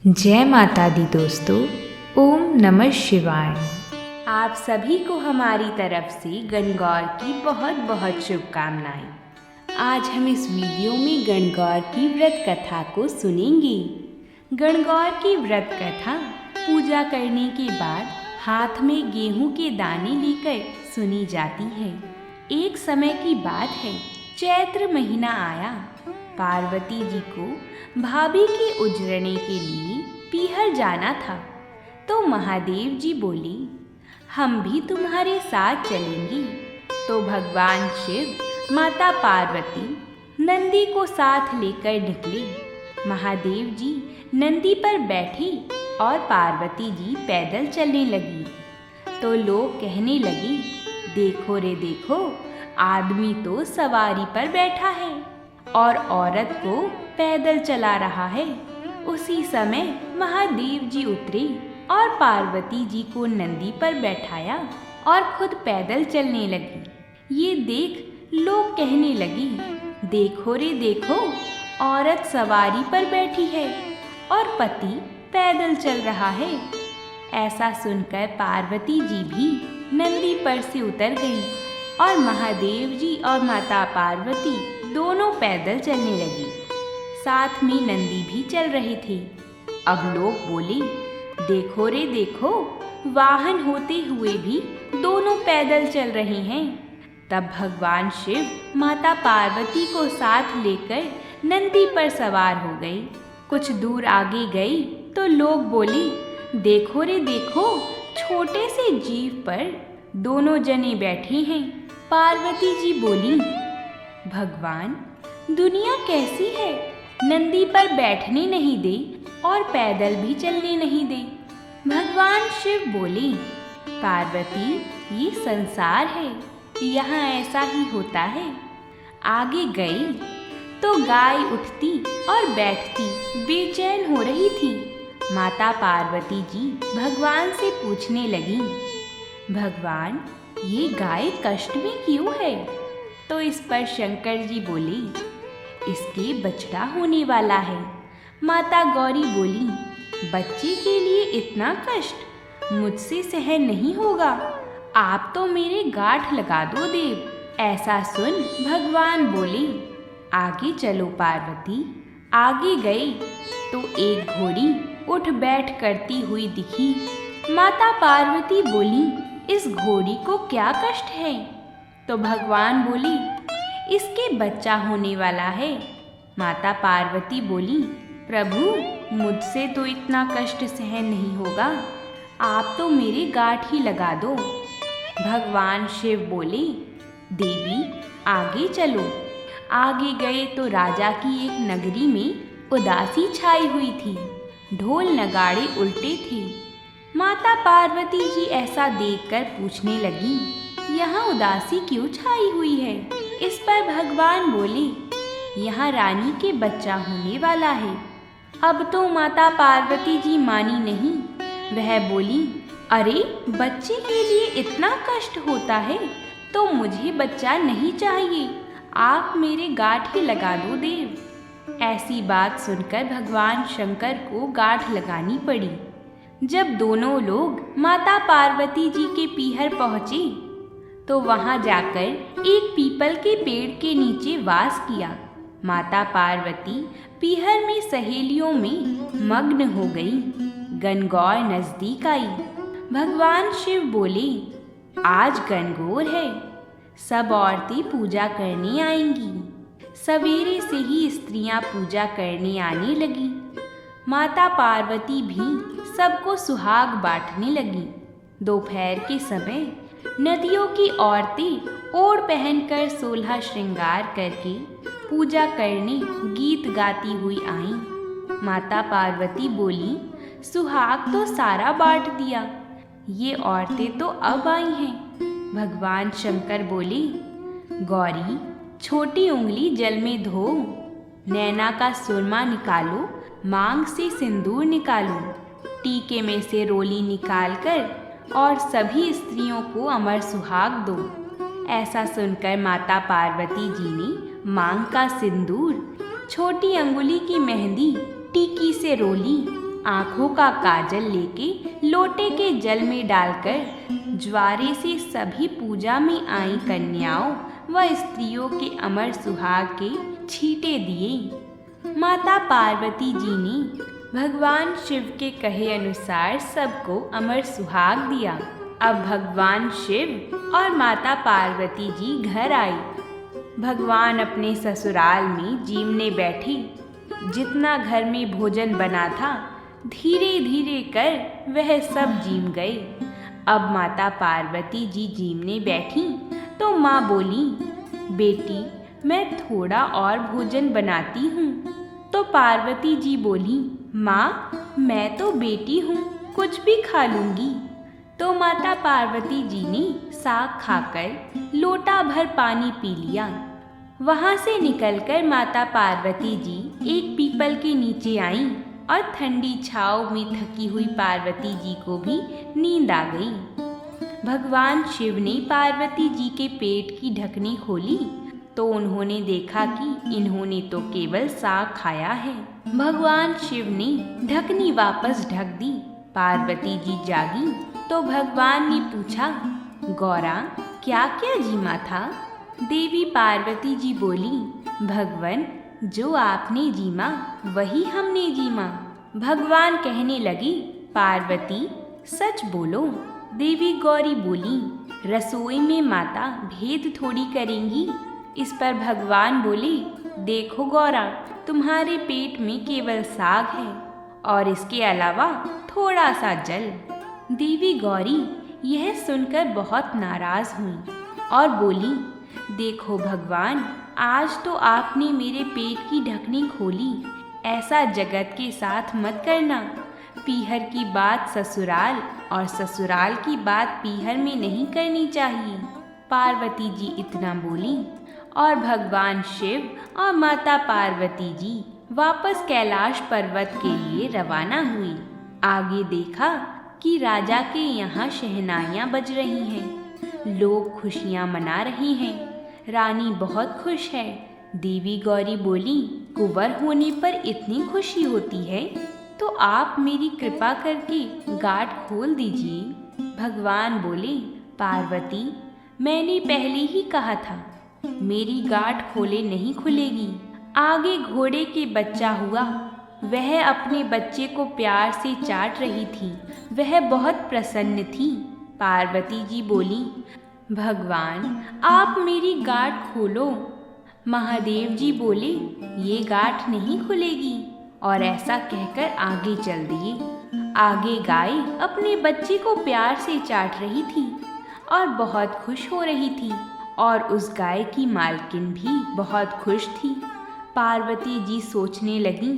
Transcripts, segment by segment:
जय माता दी दोस्तों, ओम नमः शिवाय। आप सभी को हमारी तरफ से गणगौर की बहुत बहुत शुभकामनाएं। आज हम इस वीडियो में गणगौर की व्रत कथा को सुनेंगे। गणगौर की व्रत कथा पूजा करने के बाद हाथ में गेहूं के दाने लेकर सुनी जाती है। एक समय की बात है, चैत्र महीना आया। पार्वती जी को भाभी के उजरने के लिए पीहर जाना था, तो महादेव जी बोले, हम भी तुम्हारे साथ चलेंगे। तो भगवान शिव, माता पार्वती नंदी को साथ लेकर निकले। महादेव जी नंदी पर बैठे और पार्वती जी पैदल चलने लगी। तो लोग कहने लगे, देखो रे देखो, आदमी तो सवारी पर बैठा है और औरत को पैदल चला रहा है। उसी समय महादेव जी उतरे और पार्वती जी को नंदी पर बैठाया और खुद पैदल चलने लगी। ये देख लोग कहने लगे, देखो रे देखो, औरत सवारी पर बैठी है और पति पैदल चल रहा है। ऐसा सुनकर पार्वती जी भी नंदी पर से उतर गई और महादेव जी और माता पार्वती दोनों पैदल चलने लगी। साथ में नंदी भी चल रहे थे। अब लोग बोले, देखो रे देखो, वाहन होते हुए भी दोनों पैदल चल रहे हैं। तब भगवान शिव माता पार्वती को साथ लेकर नंदी पर सवार हो गए। कुछ दूर आगे गई तो लोग बोले, देखो रे देखो, छोटे से जीव पर दोनों जने बैठे हैं। पार्वती जी बोली, भगवान, दुनिया कैसी है, नंदी पर बैठने नहीं दे और पैदल भी चलने नहीं दे। भगवान शिव बोले, पार्वती, ये संसार है, यहाँ ऐसा ही होता है। आगे गई तो गाय उठती और बैठती बेचैन हो रही थी। माता पार्वती जी भगवान से पूछने लगी, भगवान, ये गाय कष्ट में क्यों है? तो इस पर शंकर जी बोले, इसके बछड़ा होने वाला है। माता गौरी बोली, बच्चे के लिए इतना कष्ट मुझसे सहन नहीं होगा, आप तो मेरे गांठ लगा दो देव। ऐसा सुन भगवान बोले, आगे चलो पार्वती। आगे गई तो एक घोड़ी उठ बैठ करती हुई दिखी। माता पार्वती बोली, इस घोड़ी को क्या कष्ट है? तो भगवान बोली, इसके बच्चा होने वाला है। माता पार्वती बोली, प्रभु, मुझसे तो इतना कष्ट सहन नहीं होगा, आप तो मेरे गांठ ही लगा दो। भगवान शिव बोले, देवी, आगे चलो। आगे गए तो राजा की एक नगरी में उदासी छाई हुई थी। ढोल नगाड़े उल्टे थे। माता पार्वती जी ऐसा देखकर पूछने लगी, यहाँ उदासी क्यों छाई हुई है? इस पर भगवान बोले, यहाँ रानी के बच्चा होने वाला है। अब तो माता पार्वती जी मानी नहीं। वह बोली, अरे, बच्चे के लिए इतना कष्ट होता है तो मुझे बच्चा नहीं चाहिए, आप मेरे गांठ ही लगा दो देव। ऐसी बात सुनकर भगवान शंकर को गांठ लगानी पड़ी। जब दोनों लोग माता पार्वती जी के पीहर पहुँचे तो वहाँ जाकर एक पीपल के पेड़ के नीचे वास किया। माता पार्वती पीहर में सहेलियों में मग्न हो गई। गणगौर नजदीक आई। भगवान शिव बोले, आज गणगौर है, सब औरतें पूजा करने आएंगी। सवेरे से ही स्त्रियां पूजा करने आने लगी। माता पार्वती भी सबको सुहाग बांटने लगी। दोपहर के समय नदियों की औरतें ओढ़ पहनकर 16 श्रृंगार करके पूजा करने गीत गाती हुई आईं। माता पार्वती बोली, सुहाग तो सारा बांट दिया, ये औरतें तो अब आई हैं। भगवान शंकर बोले, गौरी, छोटी उंगली जल में धो, नैना का सुरमा निकालो, मांग से सिंदूर निकालो, टीके में से रोली निकालकर और सभी स्त्रियों को अमर सुहाग दो। ऐसा सुनकर माता पार्वती जी ने मांग का सिंदूर, छोटी अंगुली की मेहंदी, टीकी से रोली आंखों का काजल लेके लोटे के जल में डालकर ज्वारे से सभी पूजा में आई कन्याओं व स्त्रियों के अमर सुहाग के छींटे दिए। माता पार्वती जी ने भगवान शिव के कहे अनुसार सबको अमर सुहाग दिया। अब भगवान शिव और माता पार्वती जी घर आए। भगवान अपने ससुराल में जीमने बैठे। जितना घर में भोजन बना था धीरे धीरे कर वह सब जीम गए। अब माता पार्वती जी जीमने बैठी तो माँ बोली, बेटी मैं थोड़ा और भोजन बनाती हूँ। तो पार्वती जी बोली, माँ मैं तो बेटी हूँ, कुछ भी खा लूँगी। तो माता पार्वती जी ने साग खाकर लोटा भर पानी पी लिया। वहाँ से निकलकर माता पार्वती जी एक पीपल के नीचे आईं और ठंडी छाँव में थकी हुई पार्वती जी को भी नींद आ गई। भगवान शिव ने पार्वती जी के पेट की ढकनी खोली तो उन्होंने देखा कि इन्होंने तो केवल साग खाया है। भगवान शिव ने ढकनी वापस ढक दी। पार्वती जी जागी तो भगवान ने पूछा, गौरा क्या क्या जीमा था? देवी पार्वती जी बोली, भगवान जो आपने जीमा वही हमने जीमा। भगवान कहने लगी, पार्वती सच बोलो। देवी गौरी बोली, रसोई में माता भेद थोड़ी करेंगी। इस पर भगवान बोले, देखो गौरा तुम्हारे पेट में केवल साग है और इसके अलावा थोड़ा सा जल। देवी गौरी यह सुनकर बहुत नाराज हुई और बोली, देखो भगवान आज तो आपने मेरे पेट की ढकनी खोली, ऐसा जगत के साथ मत करना। पीहर की बात ससुराल और ससुराल की बात पीहर में नहीं करनी चाहिए। पार्वती जी इतना बोली और भगवान शिव और माता पार्वती जी वापस कैलाश पर्वत के लिए रवाना हुई। आगे देखा कि राजा के यहाँ शहनाइयाँ बज रही हैं, लोग खुशियाँ मना रहे हैं। रानी बहुत खुश है। देवी गौरी बोली, कुंवर होने पर इतनी खुशी होती है तो आप मेरी कृपा करके गांठ खोल दीजिए। भगवान बोले, पार्वती मैंने पहले ही कहा था मेरी गांठ खोले नहीं खुलेगी। आगे घोड़े के बच्चा हुआ, वह अपने बच्चे को प्यार से चाट रही थी। वह बहुत प्रसन्न थी। पार्वती जी बोली, भगवान आप मेरी गांठ खोलो। महादेव जी बोले, ये गांठ नहीं खुलेगी और ऐसा कहकर आगे चल दिए। आगे गाय अपने बच्चे को प्यार से चाट रही थी और बहुत खुश हो रही थी और उस गाय की मालकिन भी बहुत खुश थी। पार्वती जी सोचने लगी,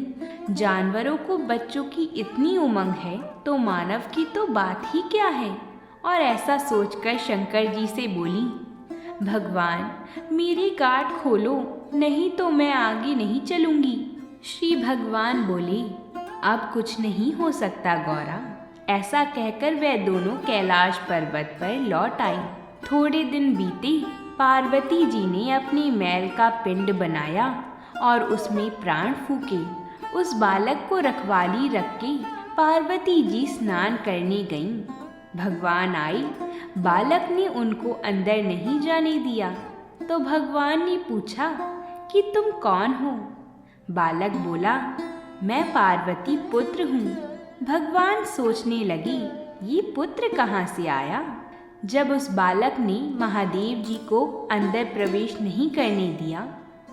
जानवरों को बच्चों की इतनी उमंग है तो मानव की तो बात ही क्या है। और ऐसा सोचकर शंकर जी से बोली, भगवान मेरी गांठ खोलो नहीं तो मैं आगे नहीं चलूंगी। श्री भगवान बोले, अब कुछ नहीं हो सकता गौरा। ऐसा कहकर वे दोनों कैलाश पर्वत पर लौट आई। थोड़े दिन बीते। पार्वती जी ने अपनी मैल का पिंड बनाया और उसमें प्राण फूके। उस बालक को रखवाली रख के पार्वती जी स्नान करने गईं। भगवान आई। बालक ने उनको अंदर नहीं जाने दिया तो भगवान ने पूछा कि तुम कौन हो? बालक बोला, मैं पार्वती पुत्र हूँ। भगवान सोचने लगे, ये पुत्र कहाँ से आया? जब उस बालक ने महादेव जी को अंदर प्रवेश नहीं करने दिया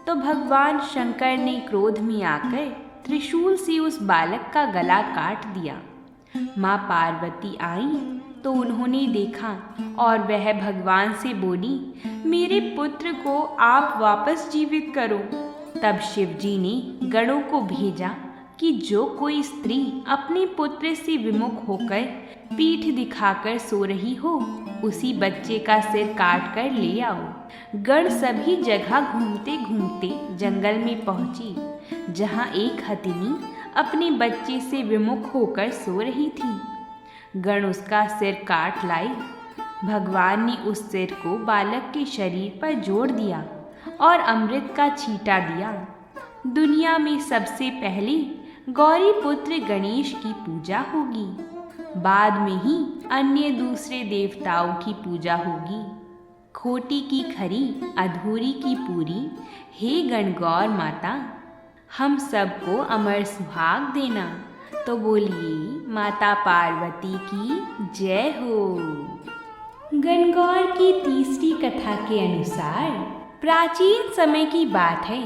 तो भगवान शंकर ने क्रोध में आकर त्रिशूल से उस बालक का गला काट दिया। माँ पार्वती आई तो उन्होंने देखा और वह भगवान से बोली, मेरे पुत्र को आप वापस जीवित करो। तब शिव जी ने गणों को भेजा कि जो कोई स्त्री अपने पुत्र से विमुख होकर पीठ दिखाकर सो रही हो उसी बच्चे का सिर काट कर ले आओ। गण सभी जगह घूमते घूमते जंगल में पहुंची जहां एक हथिनी अपने बच्चे से विमुख होकर सो रही थी। गण उसका सिर काट लाई। भगवान ने उस सिर को बालक के शरीर पर जोड़ दिया और अमृत का छींटा दिया। दुनिया में सबसे पहले गौरी पुत्र गणेश की पूजा होगी। बाद में ही अन्य दूसरे देवताओं की पूजा होगी। खोटी की खरी, अधूरी की पूरी, हे गणगौर माता, हम सबको अमर सुहाग देना। तो बोलिए माता पार्वती की जय हो। गणगौर की तीसरी कथा के अनुसार प्राचीन समय की बात है।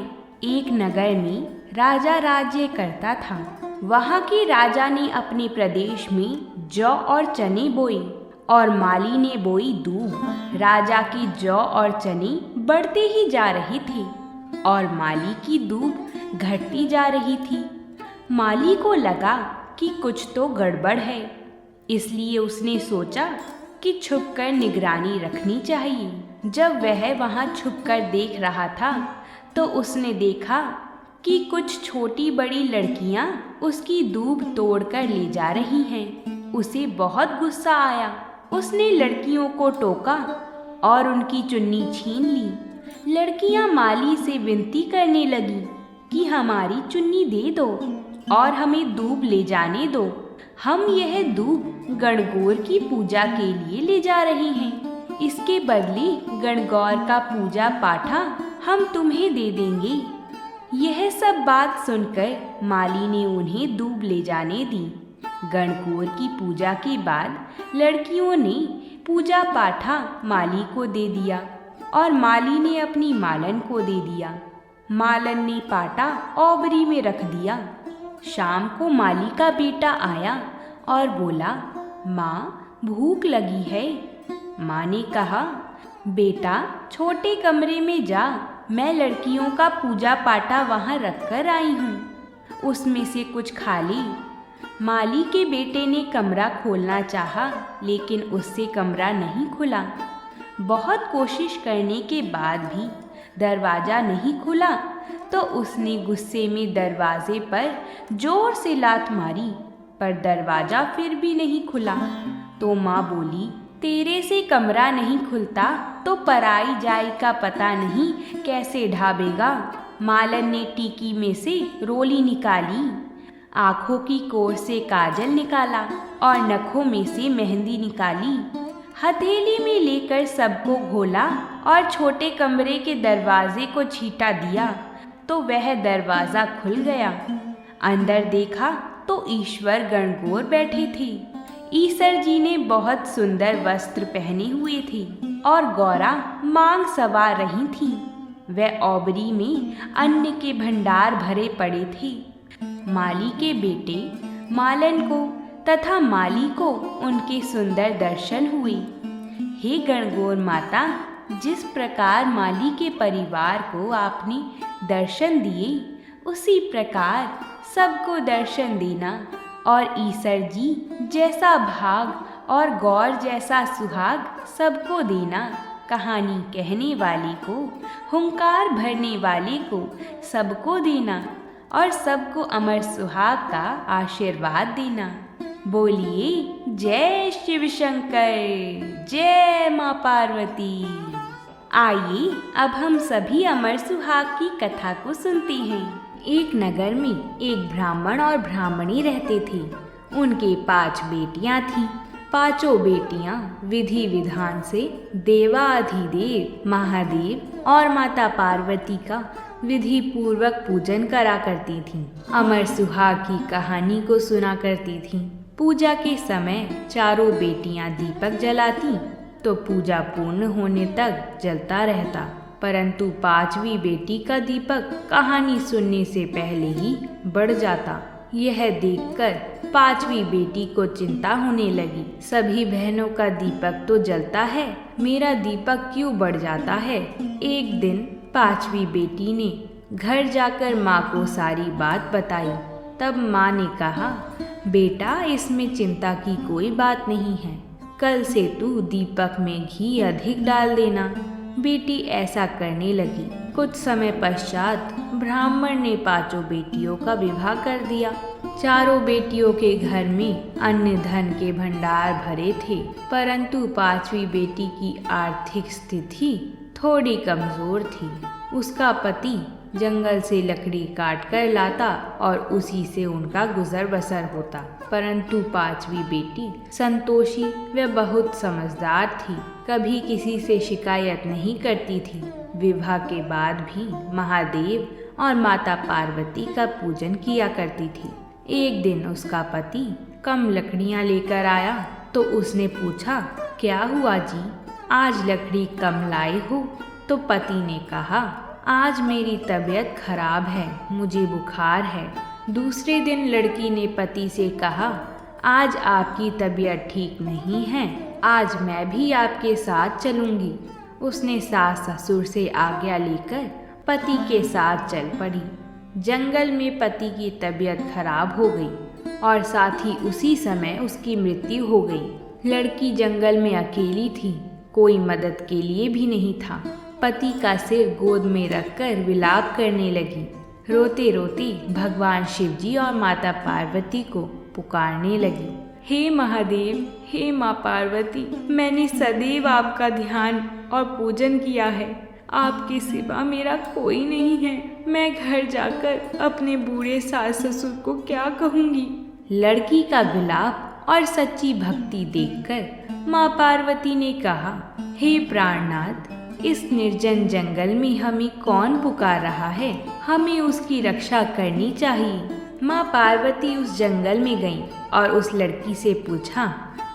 एक नगर में राजा राज्य करता था। वहाँ के राजा ने अपने प्रदेश में जौ और चने बोए और माली ने बोई दूब। राजा की जौ और चने बढ़ते ही जा रहे थे और माली की दूब घटती जा रही थी। माली को लगा कि कुछ तो गड़बड़ है, इसलिए उसने सोचा कि छुपकर निगरानी रखनी चाहिए। जब वह वहाँ छुपकर देख रहा था तो उसने देखा कि कुछ छोटी बड़ी लड़कियाँ उसकी दूब तोड़कर ले जा रही हैं। उसे बहुत गुस्सा आया। उसने लड़कियों को टोका और उनकी चुन्नी छीन ली। लड़कियाँ माली से विनती करने लगीं कि हमारी चुन्नी दे दो और हमें दूब ले जाने दो। हम यह दूब गणगौर की पूजा के लिए ले जा रहे हैं। इसके बदले गणगौर का पूजा पाठा हम तुम्हें दे देंगे। यह सब बात सुनकर माली ने उन्हें दूब ले जाने दी। गणगौर की पूजा के बाद लड़कियों ने पूजा पाठा माली को दे दिया और माली ने अपनी मालन को दे दिया। मालन ने पाटा ओबरी में रख दिया। शाम को माली का बेटा आया और बोला, माँ भूख लगी है। माँ ने कहा, बेटा छोटे कमरे में जा, मैं लड़कियों का पूजा पाटा वहाँ रख कर आई हूँ, उसमें से कुछ खा ली। माली के बेटे ने कमरा खोलना चाहा, लेकिन उससे कमरा नहीं खुला। बहुत कोशिश करने के बाद भी दरवाज़ा नहीं खुला तो उसने गुस्से में दरवाजे पर जोर से लात मारी, पर दरवाज़ा फिर भी नहीं खुला। तो माँ बोली, तेरे से कमरा नहीं खुलता तो पराई जाई का पता नहीं कैसे ढाबेगा। मालन ने टीकी में से रोली निकाली, आँखों की कोर से काजल निकाला और नखों में से मेहंदी निकाली। हथेली में लेकर सबको घोला और छोटे कमरे के दरवाजे को छींटा दिया तो वह दरवाज़ा खुल गया। अंदर देखा तो ईश्वर गणगौर बैठे थे। ईसर जी ने बहुत सुंदर वस्त्र पहने हुए थे और गौरा मांग सवार रही थी। वह ओबरी में अन्न के भंडार भरे पड़े थे। माली के बेटे मालन को तथा माली को उनके सुंदर दर्शन हुए। हे गणगौर माता, जिस प्रकार माली के परिवार को आपने दर्शन दिए, उसी प्रकार सबको दर्शन देना और ईसर जी जैसा भाग और गौर जैसा सुहाग सबको देना। कहानी कहने वाले को, हुंकार भरने वाले को सबको देना और सबको अमर सुहाग का आशीर्वाद देना। बोलिए जय शिव शंकर, जय माँ पार्वती। आइए अब हम सभी अमर सुहाग की कथा को सुनते हैं। एक नगर में एक ब्राह्मण और ब्राह्मणी रहते थे। उनके 5 बेटियां थीं। पांचों बेटियां विधि विधान से देवाधिदेव महादेव और माता पार्वती का विधि पूर्वक पूजन करा करती थीं। अमर सुहाग की कहानी को सुना करती थीं। पूजा के समय चारों बेटियां दीपक जलाती तो पूजा पूर्ण होने तक जलता रहता, परंतु 5वीं बेटी का दीपक कहानी सुनने से पहले ही बढ़ जाता। यह देखकर 5वीं बेटी को चिंता होने लगी। सभी बहनों का दीपक तो जलता है, मेरा दीपक क्यों बढ़ जाता है। एक दिन 5वीं बेटी ने घर जाकर माँ को सारी बात बताई। तब माँ ने कहा, बेटा इसमें चिंता की कोई बात नहीं है, कल से तू दीपक में घी अधिक डाल देना। बेटी ऐसा करने लगी। कुछ समय पश्चात ब्राह्मण ने 5 बेटियों का विवाह कर दिया। चारों बेटियों के घर में अन्न धन के भंडार भरे थे, परंतु 5वीं बेटी की आर्थिक स्थिति थोड़ी कमजोर थी। उसका पति जंगल से लकड़ी काट कर लाता और उसी से उनका गुजर बसर होता। परंतु पांचवी बेटी संतोषी वह बहुत समझदार थी, कभी किसी से शिकायत नहीं करती थी। विवाह के बाद भी महादेव और माता पार्वती का पूजन किया करती थी। एक दिन उसका पति कम लकड़ियां लेकर आया तो उसने पूछा, क्या हुआ जी, आज लकड़ी कम लाए हो? तो पति ने कहा, आज मेरी तबीयत खराब है, मुझे बुखार है। दूसरे दिन लड़की ने पति से कहा, आज आपकी तबीयत ठीक नहीं है, आज मैं भी आपके साथ चलूंगी। उसने सास ससुर से आज्ञा लेकर पति के साथ चल पड़ी। जंगल में पति की तबीयत खराब हो गई और साथ ही उसी समय उसकी मृत्यु हो गई। लड़की जंगल में अकेली थी, कोई मदद के लिए भी नहीं था। पति का सिर गोद में रखकर विलाप करने लगी। रोते रोते भगवान शिवजी और माता पार्वती को पुकारने लगी, हे महादेव, हे माँ पार्वती, मैंने सदैव आपका ध्यान और पूजन किया है, आपके सिवा मेरा कोई नहीं है। मैं घर जाकर अपने बूढ़े सास ससुर को क्या कहूँगी? लड़की का विलाप और सच्ची भक्ति देखकर माँ पार्वती ने कहा, हे प्राणनाथ, इस निर्जन जंगल में हमें कौन पुकार रहा है, हमें उसकी रक्षा करनी चाहिए। माँ पार्वती उस जंगल में गईं और उस लड़की से पूछा,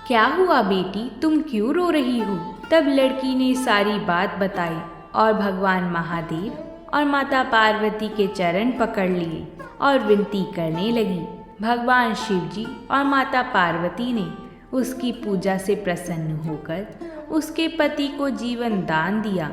क्या हुआ बेटी, तुम क्यों रो रही हो? तब लड़की ने सारी बात बताई और भगवान महादेव और माता पार्वती के चरण पकड़ लिए और विनती करने लगी। भगवान शिवजी और माता पार्वती ने उसकी पूजा से प्रसन्न होकर उसके पति को जीवन दान दिया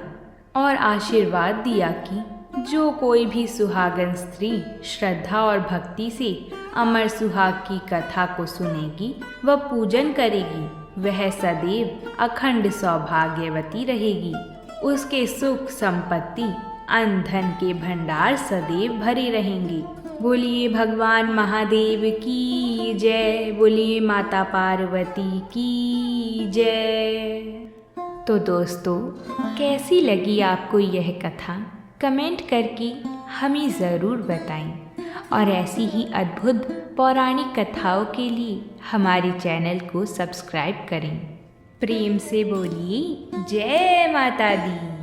और आशीर्वाद दिया कि जो कोई भी सुहागन स्त्री श्रद्धा और भक्ति से अमर सुहाग की कथा को सुनेगी, वह पूजन करेगी, वह सदैव अखंड सौभाग्यवती रहेगी। उसके सुख संपत्ति अन्न धन के भंडार सदैव भरे रहेंगे। बोलिए भगवान महादेव की जय, बोलिए माता पार्वती की जय। तो दोस्तों, कैसी लगी आपको यह कथा? कमेंट करके हमें ज़रूर बताएं और ऐसी ही अद्भुत पौराणिक कथाओं के लिए हमारे चैनल को सब्सक्राइब करें। प्रेम से बोलिए जय माता दी।